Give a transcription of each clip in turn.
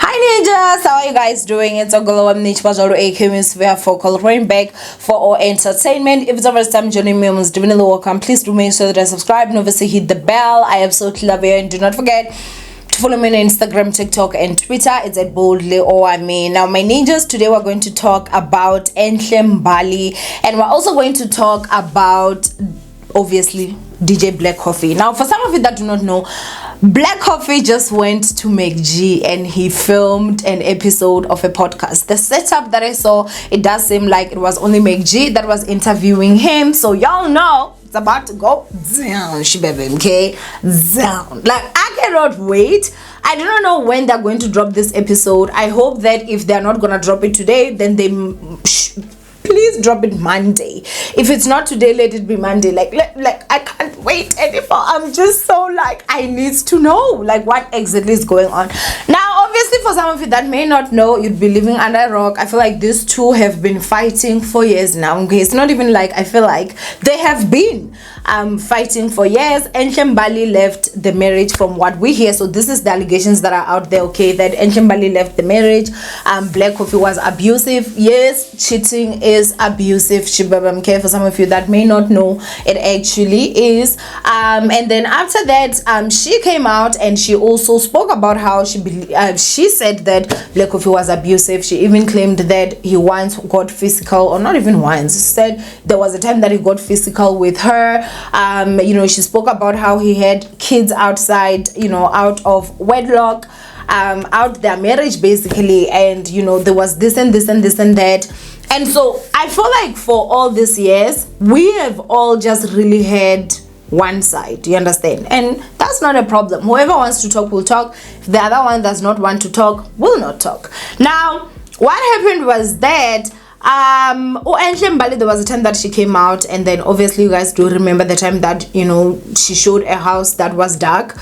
Hi ninjas, how are you guys doing? It's Owamie aka we have for coloring back for our entertainment. If it's the first time joining me, most definitely welcome. Please do make sure that I subscribe and obviously hit the bell. I absolutely love you, and do not forget to follow me on Instagram, TikTok, and Twitter. It's at boldly Owamie. Now, my ninjas, today we're going to talk about Enhle Mbali, and we're also going to talk about obviously DJ Black Coffee. Now, for some of you that do not know, Black Coffee just went to MacG and he filmed an episode of a podcast. The setup that I saw, it does seem like it was only MacG that was interviewing him. So y'all know it's about to go down, shibebe, okay? Down. Like, I cannot wait. I do not know when they're going to drop this episode. I hope that if they're not gonna drop it today, then they please drop it Monday. If it's not today, let it be Monday. Like I can't wait anymore. I'm just so like, I need to know like what exactly is going on. Now, obviously, for some of you that may not know, you'd be living under a rock. I feel like these two have been fighting for years now. Okay, it's not even like, I feel like they have been fighting for years. Enhle Mbali left the marriage from what we hear. So this is the allegations that are out there, okay, that Enhle Mbali left the marriage. Black Coffee was abusive. Yes, cheating is abusive. Okay, for some of you that may not know, it actually is. And then after that, she came out and she also spoke about how she said that Black Coffee was abusive. She even claimed that he once got physical, or not even once. She said there was a time that he got physical with her. She spoke about how he had kids outside, out of wedlock, out their marriage basically, and there was this and this and this and that. And so I feel like for all these years we have all just really had one side, you understand, and that's not a problem. Whoever wants to talk will talk. If the other one does not want to talk, will not talk. Now, what happened was that Enhle Mbali, there was a time that she came out, and then obviously you guys do remember the time that she showed a house that was dark,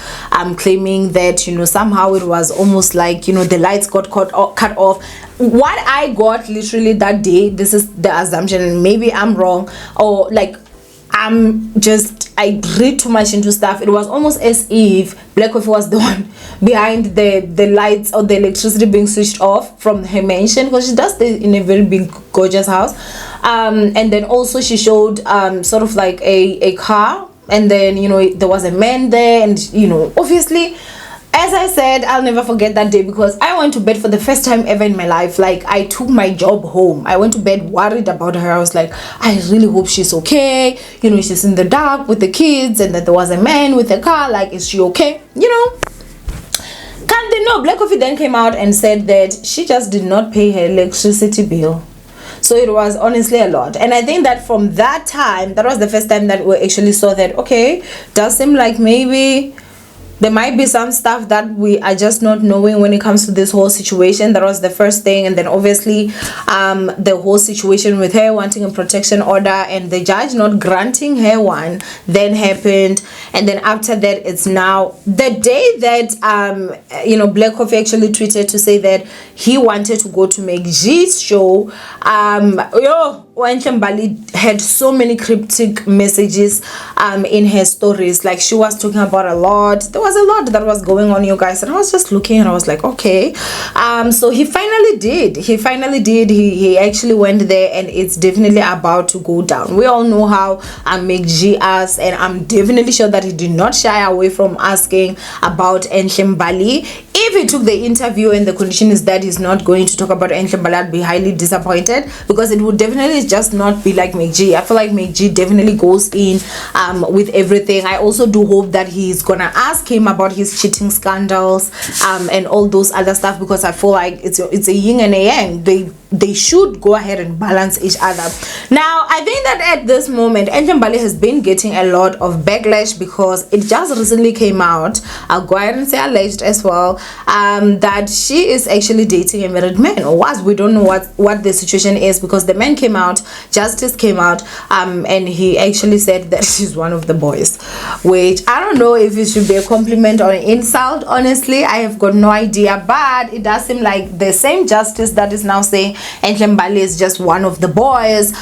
claiming that somehow it was almost like the lights got cut off. What I got literally that day, this is the assumption, and maybe I'm wrong, or like I read too much into stuff. It was almost as if Black Coffee was the one behind the lights or the electricity being switched off from her mansion, because she does stay in a very big gorgeous house. And then also she showed sort of like a car, and then there was a man there, and obviously, as I said, I'll never forget that day, because I went to bed for the first time ever in my life. Like, I took my job home. I went to bed worried about her. I was like, I really hope she's okay. She's in the dark with the kids, and that there was a man with a car. Like, is she okay? Can't they know? Black Coffee then came out and said that she just did not pay her electricity bill. So it was honestly a lot. And I think that from that time, that was the first time that we actually saw that, okay, does seem like maybe there might be some stuff that we are just not knowing when it comes to this whole situation. That was the first thing. And then obviously the whole situation with her wanting a protection order and the judge not granting her one then happened. And then after that, it's now the day that Black Coffee actually tweeted to say that he wanted to go to MacG's show. Enhle Mbali had so many cryptic messages in her stories. Like, she was talking about a lot. There was a lot that was going on, you guys, and I was just looking and I was like, okay. So he finally did. He actually went there, and it's definitely about to go down. We all know how MacG asked, and I'm definitely sure that he did not shy away from asking about Enhle Mbali. If he took the interview and the condition is that he's not going to talk about Enhle Mbali, I'd be highly disappointed, because it would definitely just not be like MacG. I feel like MacG definitely goes in with everything. I also do hope that he's gonna ask him about his cheating scandals and all those other stuff, because I feel like it's a yin and a yang. They should go ahead and balance each other. Now, I think that at this moment, Enhle Mbali has been getting a lot of backlash, because it just recently came out, I'll go ahead and say alleged as well, that she is actually dating a married man, or was. We don't know what the situation is, because the man came out, Justice came out, and he actually said that she's one of the boys, which I don't know if it should be a compliment or an insult. Honestly, I have got no idea, but it does seem like the same Justice that is now saying Enhle Mbali is just one of the boys.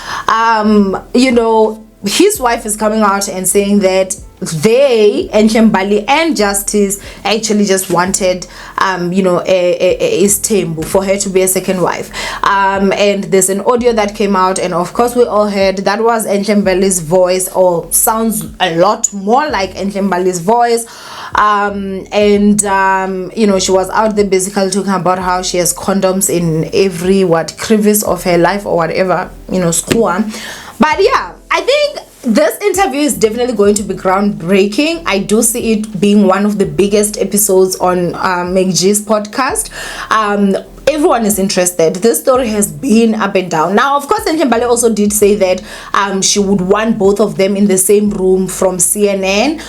his wife is coming out and saying that they, Mbali and Justice, actually just wanted a Istembu for her to be a second wife. And there's an audio that came out, and of course we all heard that was Mbali's voice, or sounds a lot more like Mbali's voice. She was out there basically talking about how she has condoms in every crevice of her life or whatever, school. But yeah, I think this interview is definitely going to be groundbreaking. I do see it being one of the biggest episodes on MacG's podcast. Everyone is interested. This story has been up and down. Now, of course, Mbali also did say that she would want both of them in the same room from CNN.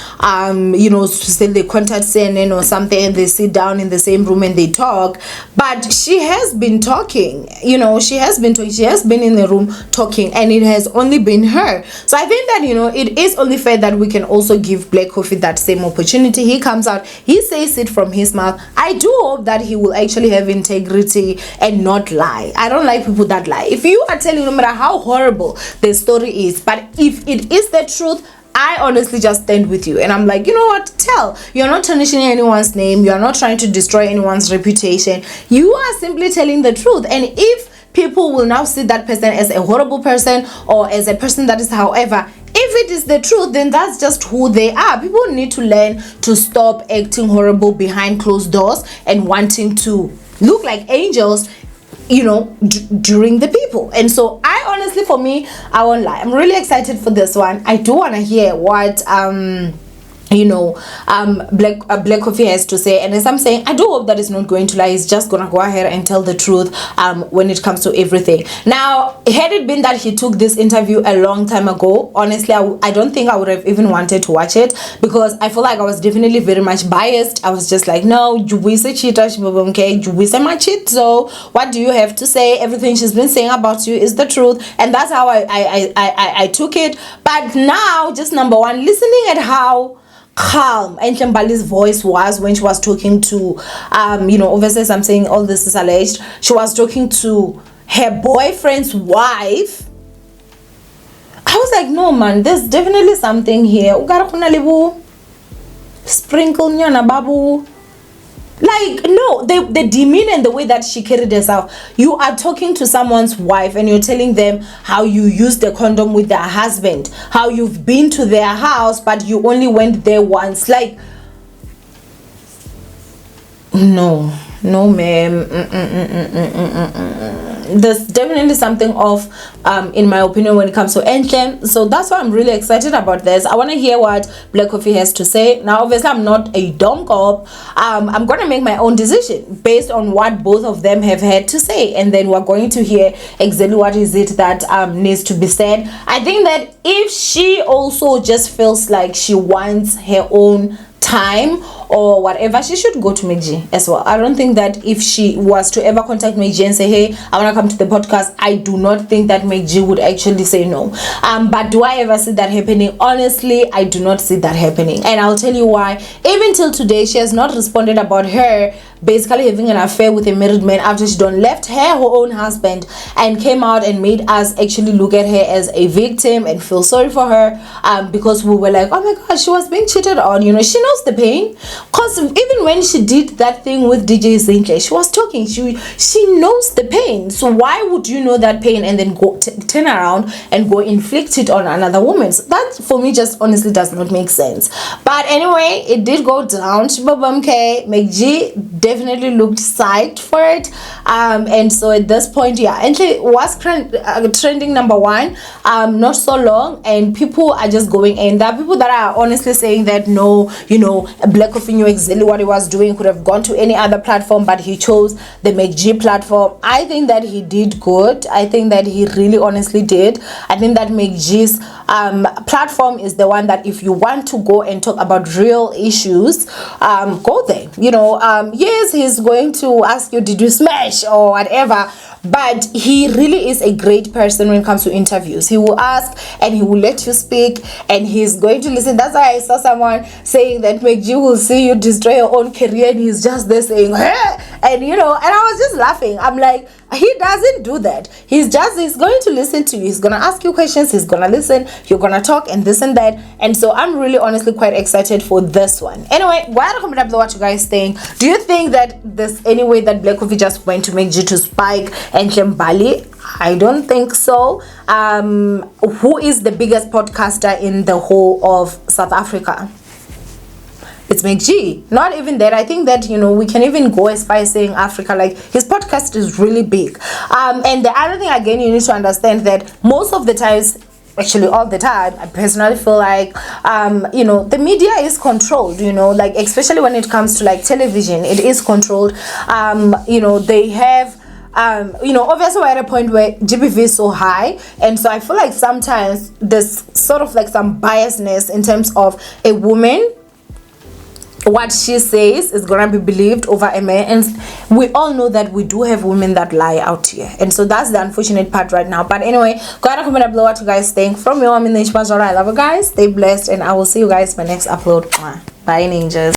Say they contact CNN or something, and they sit down in the same room and they talk. But she has been talking. She has been talking. She has been in the room talking, and it has only been her. So I think that it is only fair that we can also give Black Coffee that same opportunity. He comes out, he says it from his mouth. I do hope that he will actually have integrity and not lie. I don't like people that lie. If you are telling, no matter how horrible the story is, but if it is the truth, I honestly just stand with you, and I'm like, you know what, tell. You're not tarnishing anyone's name, you're not trying to destroy anyone's reputation, you are simply telling the truth. And if people will now see that person as a horrible person, or as a person that is however, if it is the truth, then that's just who they are. People need to learn to stop acting horrible behind closed doors and wanting to look like angels, during the people. And so I honestly, for me, I won't lie, I'm really excited for this one. I do want to hear what Black Coffee has to say, and as I'm saying, I do hope that it's not going to lie. He's just gonna go ahead and tell the truth when it comes to everything. Now, had it been that he took this interview a long time ago, honestly, I don't think I would have even wanted to watch it, because I feel like I was definitely very much biased. I was just like, no, Juwise cheater, okay, Juwise my cheat. So what do you have to say? Everything she's been saying about you is the truth, and that's how I took it. But now, just number one, listening at how calm Mbali's voice was when she was talking to obviously, as I'm saying, all this is alleged, she was talking to her boyfriend's wife. I was like, no man, there's definitely something here. Sprinkle nyana babu. Like, no, the demeanor and the way that she carried herself. You are talking to someone's wife and you're telling them how you used the condom with their husband, how you've been to their house but you only went there once. Like, no ma'am. There's definitely something off in my opinion when it comes to Enhle. So that's why I'm really excited about this. I want to hear what Black Coffee has to say. Now obviously I'm not a dumb cop. I'm gonna make my own decision based on what both of them have had to say, and then we're going to hear exactly what is it that needs to be said. I think that if she also just feels like she wants her own time or whatever, she should go to MacG as well. I don't think that if she was to ever contact MacG and say, hey, I want to come to the podcast, I do not think that MacG would actually say no. But do I ever see that happening? Honestly, I do not see that happening, and I'll tell you why. Even till today, she has not responded about her basically having an affair with a married man after she done left her own husband and came out and made us actually look at her as a victim and feel sorry for her, because we were like, oh my god, she was being cheated on. She knows the pain, because even when she did that thing with DJ Enhle, she was talking, she knows the pain. So why would you know that pain and then go turn around and go inflict it on another woman? So that for me just honestly does not make sense. But anyway, it did go down. MacG definitely looked psyched for it, and so at this point, yeah, Enhle was trending number one not so long, and people are just going in. There are people that are honestly saying that no, Black Coffee knew exactly what he was doing, could have gone to any other platform, but he chose the MacG platform. I think that he did good. I think that he really honestly did. I think that MacG's platform is the one that if you want to go and talk about real issues, go there. Yes, he's going to ask you, did you smash or whatever, but he really is a great person when it comes to interviews. He will ask and he will let you speak, and he's going to listen. That's why I saw someone saying that MacG will see see you destroy your own career, and he's just there saying, hey! And you know, and I was just laughing. I'm like, he doesn't do that. He's going to listen to you. He's gonna ask you questions. He's gonna listen. You're gonna talk and this and that. And so I'm really honestly quite excited for this one. Anyway, why don't comment down below what you guys think. Do you think that there's any way that Black Coffee just went to MacG to spike Enhle Mbali? I don't think so. Who is the biggest podcaster in the whole of South Africa? It's MacG. Not even that. I think that, you know, we can even go as far as saying Africa. Like, his podcast is really big. And the other thing, again, you need to understand that most of the times, actually all the time, I personally feel like you know, the media is controlled, you know, like especially when it comes to like television, it is controlled. You know, they have you know, obviously we're at a point where GBV is so high, and so I feel like sometimes there's sort of like some biasness in terms of a woman. What she says is gonna be believed over a man, and we all know that we do have women that lie out here, and so that's the unfortunate part right now. But anyway, go ahead and comment below what you guys think. From Owamie, I love you guys, stay blessed, and I will see you guys in my next upload. Bye ninjas.